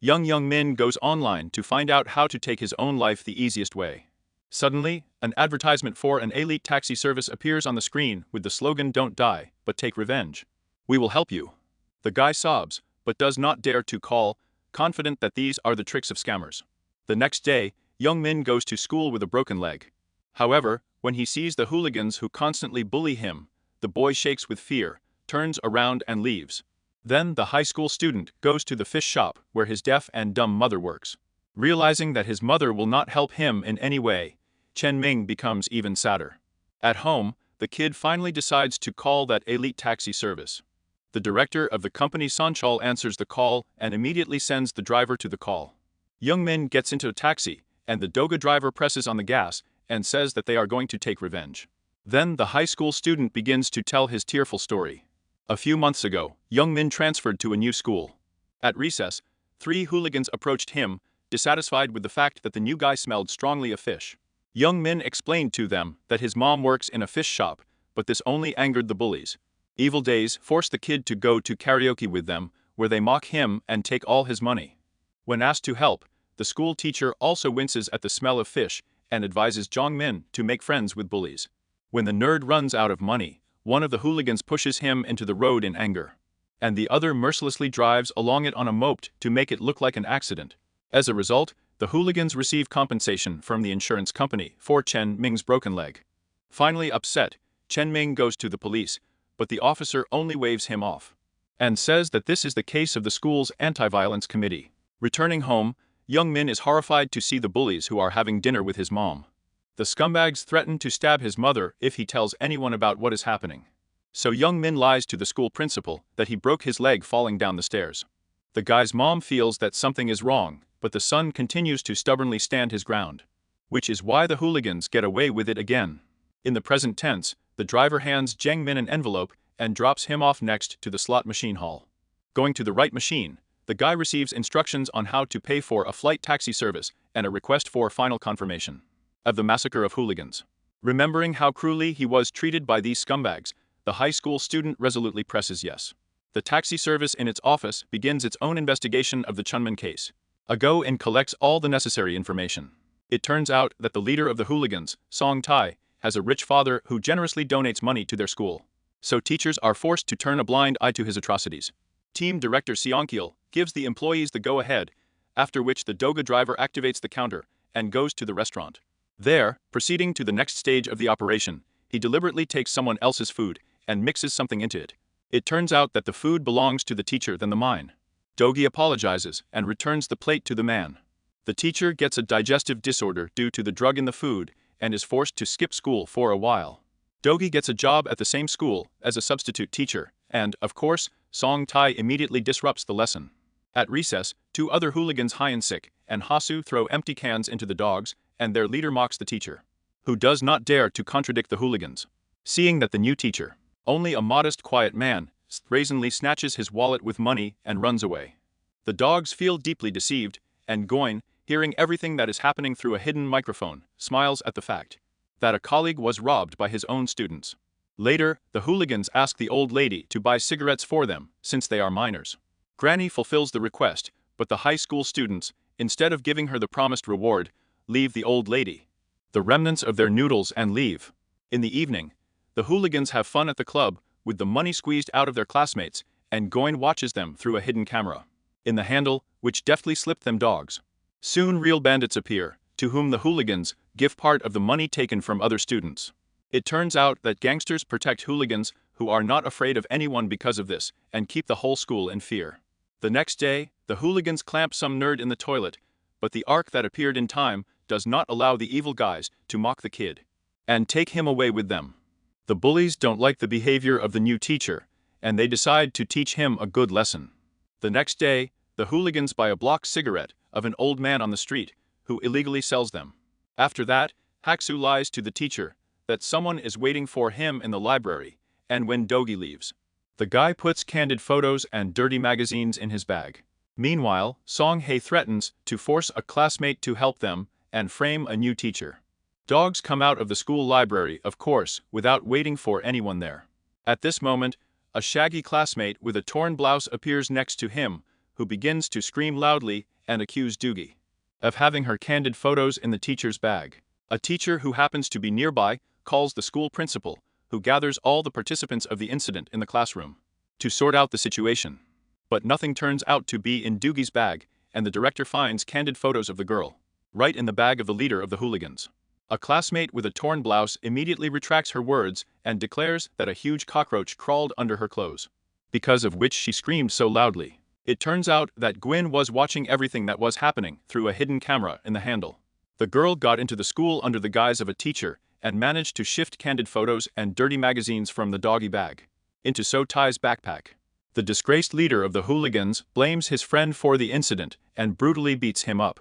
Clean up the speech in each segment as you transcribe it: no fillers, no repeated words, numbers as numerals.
Young Min goes online to find out how to take his own life the easiest way. Suddenly, an advertisement for an elite taxi service appears on the screen with the slogan "Don't die, but take revenge. We will help you." The guy sobs, but does not dare to call, confident that these are the tricks of scammers. The next day, young Min goes to school with a broken leg. However, when he sees the hooligans who constantly bully him, the boy shakes with fear, turns around and leaves. Then the high school student goes to the fish shop where his deaf and dumb mother works. Realizing that his mother will not help him in any way, Chen Ming becomes even sadder. At home, the kid finally decides to call that elite taxi service. The director of the company Sanchal answers the call and immediately sends the driver to the call. Young Min gets into a taxi, and the Doga driver presses on the gas and says that they are going to take revenge. Then the high school student begins to tell his tearful story. A few months ago, young Min transferred to a new school. At recess, 3 hooligans approached him, dissatisfied with the fact that the new guy smelled strongly of fish. Young Min explained to them that his mom works in a fish shop, but this only angered the bullies. Evil Days forced the kid to go to karaoke with them, where they mock him and take all his money. When asked to help, the school teacher also winces at the smell of fish and advises Jang Min to make friends with bullies. When the nerd runs out of money, one of the hooligans pushes him into the road in anger, and the other mercilessly drives along it on a moped to make it look like an accident. As a result, the hooligans receive compensation from the insurance company for Chen Ming's broken leg. Finally upset, Chen Ming goes to the police, but the officer only waves him off and says that this is the case of the school's anti-violence committee. Returning home, young Min is horrified to see the bullies who are having dinner with his mom. The scumbags threaten to stab his mother if he tells anyone about what is happening. So young Min lies to the school principal that he broke his leg falling down the stairs. The guy's mom feels that something is wrong, but the son continues to stubbornly stand his ground. Which is why the hooligans get away with it again. In the present tense, the driver hands Jang Min an envelope and drops him off next to the slot machine hall. Going to the right machine, the guy receives instructions on how to pay for a flight taxi service and a request for final confirmation of the massacre of hooligans. Remembering how cruelly he was treated by these scumbags, the high school student resolutely presses yes. The taxi service in its office begins its own investigation of the Chunmin case. A go-in collects all the necessary information. It turns out that the leader of the hooligans, Song Tai, has a rich father who generously donates money to their school. So teachers are forced to turn a blind eye to his atrocities. Team director Seongkil gives the employees the go-ahead, after which the Doga driver activates the counter and goes to the restaurant. There, proceeding to the next stage of the operation, he deliberately takes someone else's food and mixes something into it. It turns out that the food belongs to the teacher than the mine. Dogi apologizes and returns the plate to the man. The teacher gets a digestive disorder due to the drug in the food and is forced to skip school for a while. Dogi gets a job at the same school as a substitute teacher, and, of course, Song Tai immediately disrupts the lesson. At recess, 2 other hooligans Hyun-sik and Hasu throw empty cans into the dogs, and their leader mocks the teacher, who does not dare to contradict the hooligans. Seeing that the new teacher, only a modest, quiet man, brazenly snatches his wallet with money and runs away. The dogs feel deeply deceived, and Goin, hearing everything that is happening through a hidden microphone, smiles at the fact that a colleague was robbed by his own students. Later, the hooligans ask the old lady to buy cigarettes for them, since they are minors. Granny fulfills the request, but the high school students, instead of giving her the promised reward, leave the old lady the remnants of their noodles and leave. In the evening, the hooligans have fun at the club, with the money squeezed out of their classmates, and Goin watches them through a hidden camera in the handle, which deftly slipped them dogs. Soon real bandits appear, to whom the hooligans give part of the money taken from other students. It turns out that gangsters protect hooligans who are not afraid of anyone because of this, and keep the whole school in fear. The next day, the hooligans clamp some nerd in the toilet, but the arc that appeared in time does not allow the evil guys to mock the kid and take him away with them. The bullies don't like the behavior of the new teacher, and they decide to teach him a good lesson. The next day, the hooligans buy a block cigarette of an old man on the street, who illegally sells them. After that, Haksu lies to the teacher that someone is waiting for him in the library, and when Dogi leaves, the guy puts candid photos and dirty magazines in his bag. Meanwhile, Song Hae threatens to force a classmate to help them and frame a new teacher. Dogs come out of the school library, of course, without waiting for anyone there. At this moment, a shaggy classmate with a torn blouse appears next to him, who begins to scream loudly and accuse Doogie of having her candid photos in the teacher's bag. A teacher who happens to be nearby calls the school principal, who gathers all the participants of the incident in the classroom to sort out the situation. But nothing turns out to be in Doogie's bag, and the director finds candid photos of the girl right in the bag of the leader of the hooligans. A classmate with a torn blouse immediately retracts her words and declares that a huge cockroach crawled under her clothes, because of which she screamed so loudly. It turns out that Gwyn was watching everything that was happening through a hidden camera in the handle. The girl got into the school under the guise of a teacher and managed to shift candid photos and dirty magazines from the doggy bag into So Tai's backpack. The disgraced leader of the hooligans blames his friend for the incident and brutally beats him up.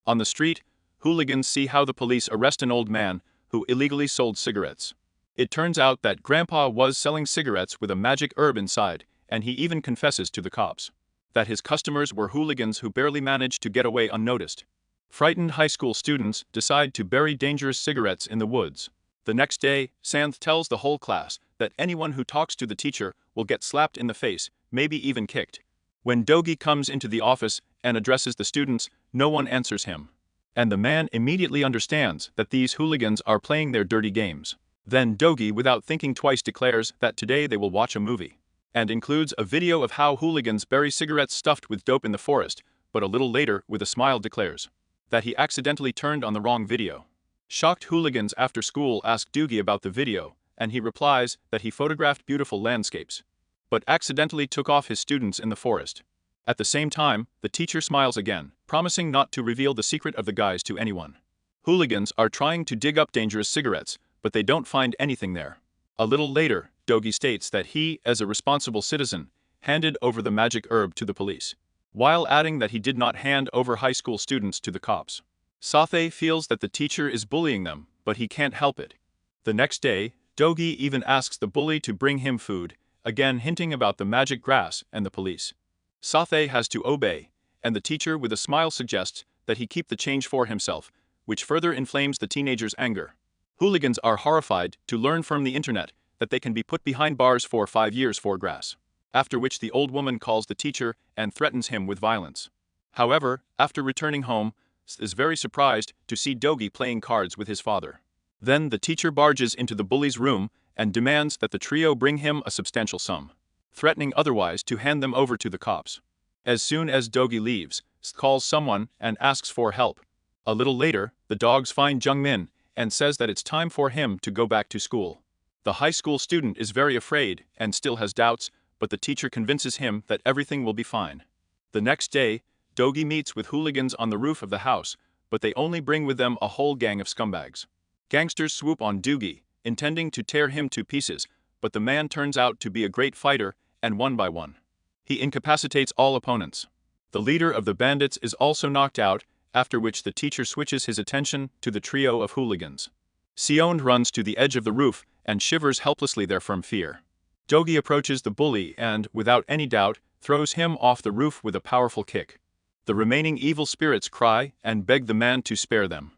On the street, hooligans see how the police arrest an old man who illegally sold cigarettes. It turns out that Grandpa was selling cigarettes with a magic herb inside, and he even confesses to the cops that his customers were hooligans who barely managed to get away unnoticed. Frightened high school students decide to bury dangerous cigarettes in the woods. The next day, Santh tells the whole class that anyone who talks to the teacher will get slapped in the face, maybe even kicked. When Doogie comes into the office and addresses the students, no one answers him. And the man immediately understands that these hooligans are playing their dirty games. Then Doogie, without thinking twice, declares that today they will watch a movie, and includes a video of how hooligans bury cigarettes stuffed with dope in the forest, but a little later, with a smile, declares that he accidentally turned on the wrong video. Shocked hooligans after school ask Doogie about the video, and he replies that he photographed beautiful landscapes, but accidentally took off his students in the forest. At the same time, the teacher smiles again, promising not to reveal the secret of the guys to anyone. Hooligans are trying to dig up dangerous cigarettes, but they don't find anything there. A little later, Doogie states that he, as a responsible citizen, handed over the magic herb to the police, while adding that he did not hand over high school students to the cops. Sathe feels that the teacher is bullying them, but he can't help it. The next day, Doogie even asks the bully to bring him food, again hinting about the magic grass and the police. Sathe has to obey, and the teacher with a smile suggests that he keep the change for himself, which further inflames the teenager's anger. Hooligans are horrified to learn from the internet that they can be put behind bars for 5 years for grass, after which the old woman calls the teacher and threatens him with violence. However, after returning home, is very surprised to see Doogie playing cards with his father. Then the teacher barges into the bully's room and demands that the trio bring him a substantial sum, threatening otherwise to hand them over to the cops. As soon as Doogie leaves, calls someone and asks for help. A little later, the dogs find Jung Min and says that it's time for him to go back to school. The high school student is very afraid and still has doubts, but the teacher convinces him that everything will be fine. The next day, Doogie meets with hooligans on the roof of the house, but they only bring with them a whole gang of scumbags. Gangsters swoop on Doogie, intending to tear him to pieces, but the man turns out to be a great fighter, and one by one, he incapacitates all opponents. The leader of the bandits is also knocked out, after which the teacher switches his attention to the trio of hooligans. Seonde runs to the edge of the roof and shivers helplessly there from fear. Doogie approaches the bully and, without any doubt, throws him off the roof with a powerful kick. The remaining evil spirits cry and beg the man to spare them.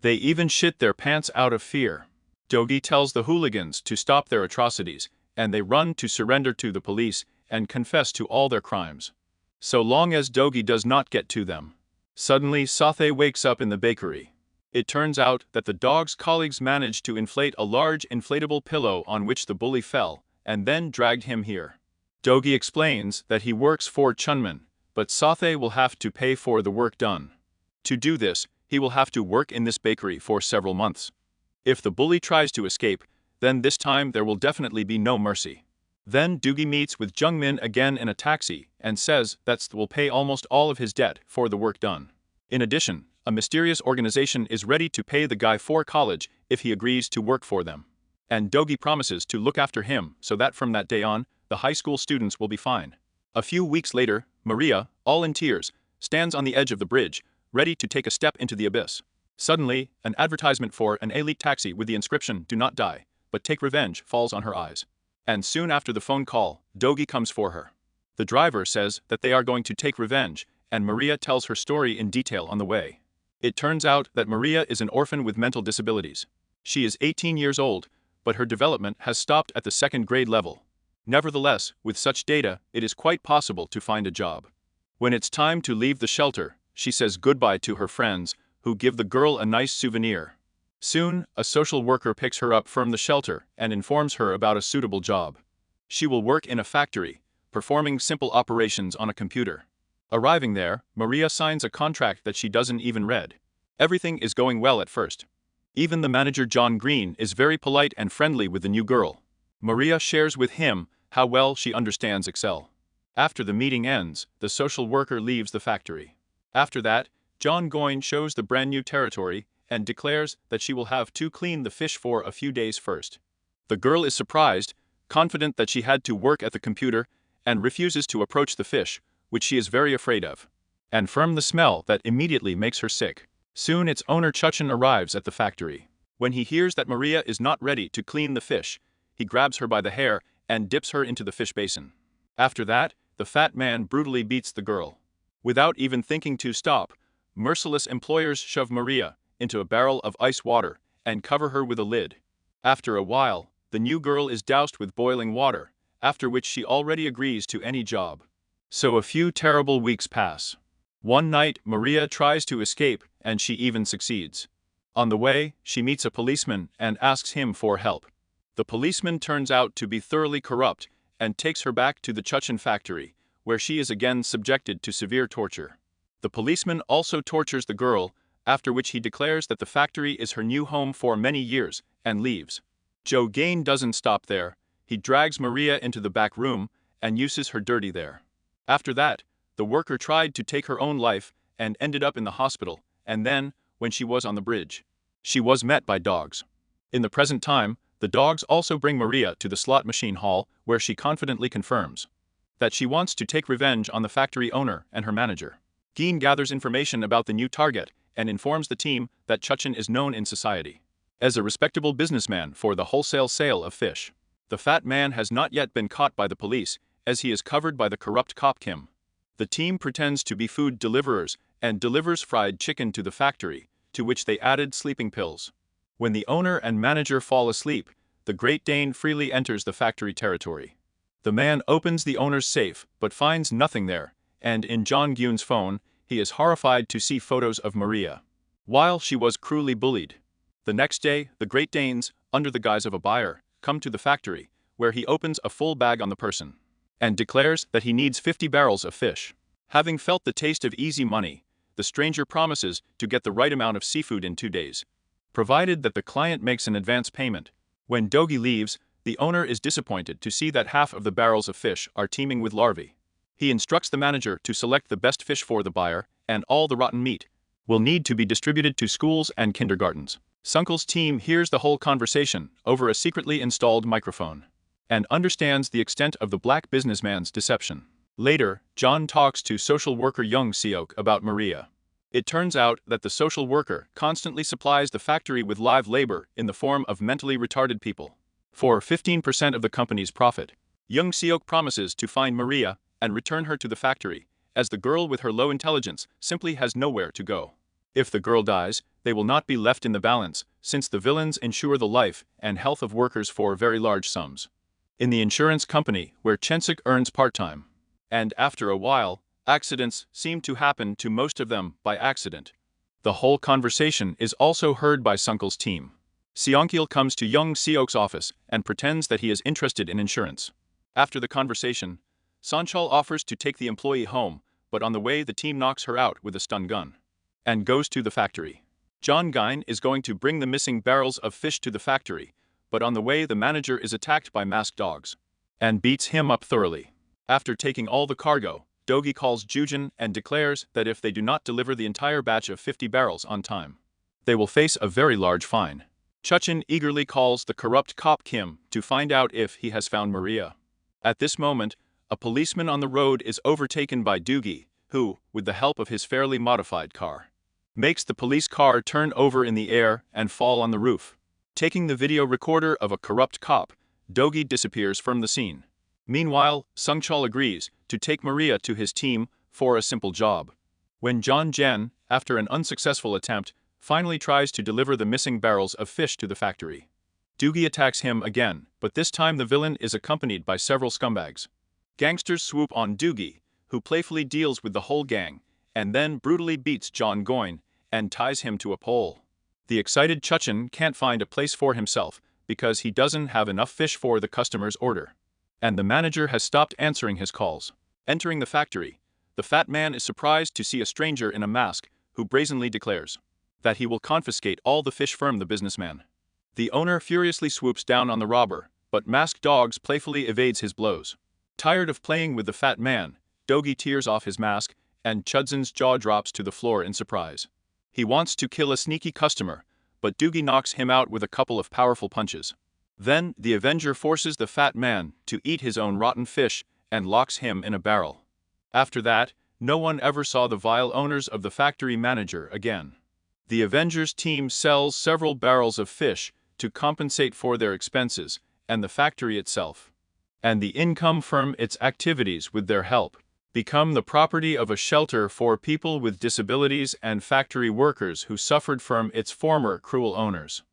They even shit their pants out of fear. Doogie tells the hooligans to stop their atrocities, and they run to surrender to the police and confess to all their crimes, so long as Doogie does not get to them. Suddenly, Sathe wakes up in the bakery. It turns out that the dog's colleagues managed to inflate a large inflatable pillow on which the bully fell, and then dragged him here. Doogie explains that he works for Chunmin, but Sathe will have to pay for the work done. To do this, he will have to work in this bakery for several months. If the bully tries to escape, then this time there will definitely be no mercy. Then Doogie meets with Jung Min again in a taxi and says that will pay almost all of his debt for the work done. In addition, a mysterious organization is ready to pay the guy for college if he agrees to work for them. And Doogie promises to look after him so that from that day on, the high school students will be fine. A few weeks later, Maria, all in tears, stands on the edge of the bridge, ready to take a step into the abyss. Suddenly, an advertisement for an elite taxi with the inscription "Do not die, but take revenge" falls on her eyes. And soon after the phone call, Doogie comes for her. The driver says that they are going to take revenge, and Maria tells her story in detail on the way. It turns out that Maria is an orphan with mental disabilities. She is 18 years old, but her development has stopped at the 2nd grade level. Nevertheless, with such data, it is quite possible to find a job. When it's time to leave the shelter, she says goodbye to her friends, who give the girl a nice souvenir. Soon, a social worker picks her up from the shelter and informs her about a suitable job. She will work in a factory, performing simple operations on a computer. Arriving there, Maria signs a contract that she doesn't even read. Everything is going well at first. Even the manager John Green is very polite and friendly with the new girl. Maria shares with him how well she understands Excel. After the meeting ends, the social worker leaves the factory. After that, John Goyne shows the brand new territory and declares that she will have to clean the fish for a few days first. The girl is surprised, confident that she had to work at the computer, and refuses to approach the fish, which she is very afraid of, and from the smell that immediately makes her sick. Soon its owner Chuchin arrives at the factory. When he hears that Maria is not ready to clean the fish, he grabs her by the hair and dips her into the fish basin. After that, the fat man brutally beats the girl. Without even thinking to stop, merciless employers shove Maria into a barrel of ice water and cover her with a lid. After a while, the new girl is doused with boiling water, after which she already agrees to any job. So a few terrible weeks pass. One night, Maria tries to escape, and she even succeeds. On the way, she meets a policeman and asks him for help. The policeman turns out to be thoroughly corrupt and takes her back to the Chuchin factory, where she is again subjected to severe torture. The policeman also tortures the girl, after which he declares that the factory is her new home for many years, and leaves. Joe Gain doesn't stop there. He drags Maria into the back room and uses her dirty there. After that, the worker tried to take her own life and ended up in the hospital, and then, when she was on the bridge, she was met by dogs. In the present time, the dogs also bring Maria to the slot machine hall, where she confidently confirms that she wants to take revenge on the factory owner and her manager. Geen gathers information about the new target and informs the team that Chuchin is known in society as a respectable businessman for the wholesale sale of fish. The fat man has not yet been caught by the police, as he is covered by the corrupt cop Kim. The team pretends to be food deliverers and delivers fried chicken to the factory, to which they added sleeping pills. When the owner and manager fall asleep, the Great Dane freely enters the factory territory. The man opens the owner's safe but finds nothing there, and in John Gune's phone, he is horrified to see photos of Maria, while she was cruelly bullied. The next day, the Great Danes, under the guise of a buyer, come to the factory, where he opens a full bag on the person and declares that he needs 50 barrels of fish. Having felt the taste of easy money, the stranger promises to get the right amount of seafood in 2 days, provided that the client makes an advance payment. When Dogi leaves, the owner is disappointed to see that half of the barrels of fish are teeming with larvae. He instructs the manager to select the best fish for the buyer, and all the rotten meat will need to be distributed to schools and kindergartens. Sunkel's team hears the whole conversation over a secretly installed microphone and understands the extent of the black businessman's deception. Later, John talks to social worker Jang Seok about Maria. It turns out that the social worker constantly supplies the factory with live labor in the form of mentally retarded people for 15% of the company's profit. Jang Seok promises to find Maria and return her to the factory, as the girl with her low intelligence simply has nowhere to go. If the girl dies, they will not be left in the balance, since the villains insure the life and health of workers for very large sums in the insurance company where Chensik earns part-time. And after a while, accidents seem to happen to most of them by accident. The whole conversation is also heard by Sunkel's team. Seonkil comes to Jang Seok's office and pretends that he is interested in insurance. After the conversation, Sanchal offers to take the employee home, but on the way the team knocks her out with a stun gun and goes to the factory. John Guine is going to bring the missing barrels of fish to the factory, but on the way the manager is attacked by masked dogs and beats him up thoroughly. After taking all the cargo, Dogi calls Jujin and declares that if they do not deliver the entire batch of 50 barrels on time, they will face a very large fine. Chuchin eagerly calls the corrupt cop Kim to find out if he has found Maria. At this moment, a policeman on the road is overtaken by Doogie, who, with the help of his fairly modified car, makes the police car turn over in the air and fall on the roof. Taking the video recorder of a corrupt cop, Dogi disappears from the scene. Meanwhile, Sung Chul agrees to take Maria to his team for a simple job. When John Jen, after an unsuccessful attempt, finally tries to deliver the missing barrels of fish to the factory, Doogie attacks him again, but this time the villain is accompanied by several scumbags. Gangsters swoop on Doogie, who playfully deals with the whole gang, and then brutally beats John Goyne and ties him to a pole. The excited Chuchin can't find a place for himself because he doesn't have enough fish for the customer's order. And the manager has stopped answering his calls. Entering the factory, the fat man is surprised to see a stranger in a mask who brazenly declares that he will confiscate all the fish from the businessman. The owner furiously swoops down on the robber, but Masked Dogs playfully evades his blows. Tired of playing with the fat man, Dogi tears off his mask, and Chudzin's jaw drops to the floor in surprise. He wants to kill a sneaky customer, but Doogie knocks him out with a couple of powerful punches. Then, the Avenger forces the fat man to eat his own rotten fish and locks him in a barrel. After that, no one ever saw the vile owners of the factory manager again. The Avengers team sells several barrels of fish to compensate for their expenses, and the factory itself, and the income from its activities with their help, become the property of a shelter for people with disabilities and factory workers who suffered from its former cruel owners.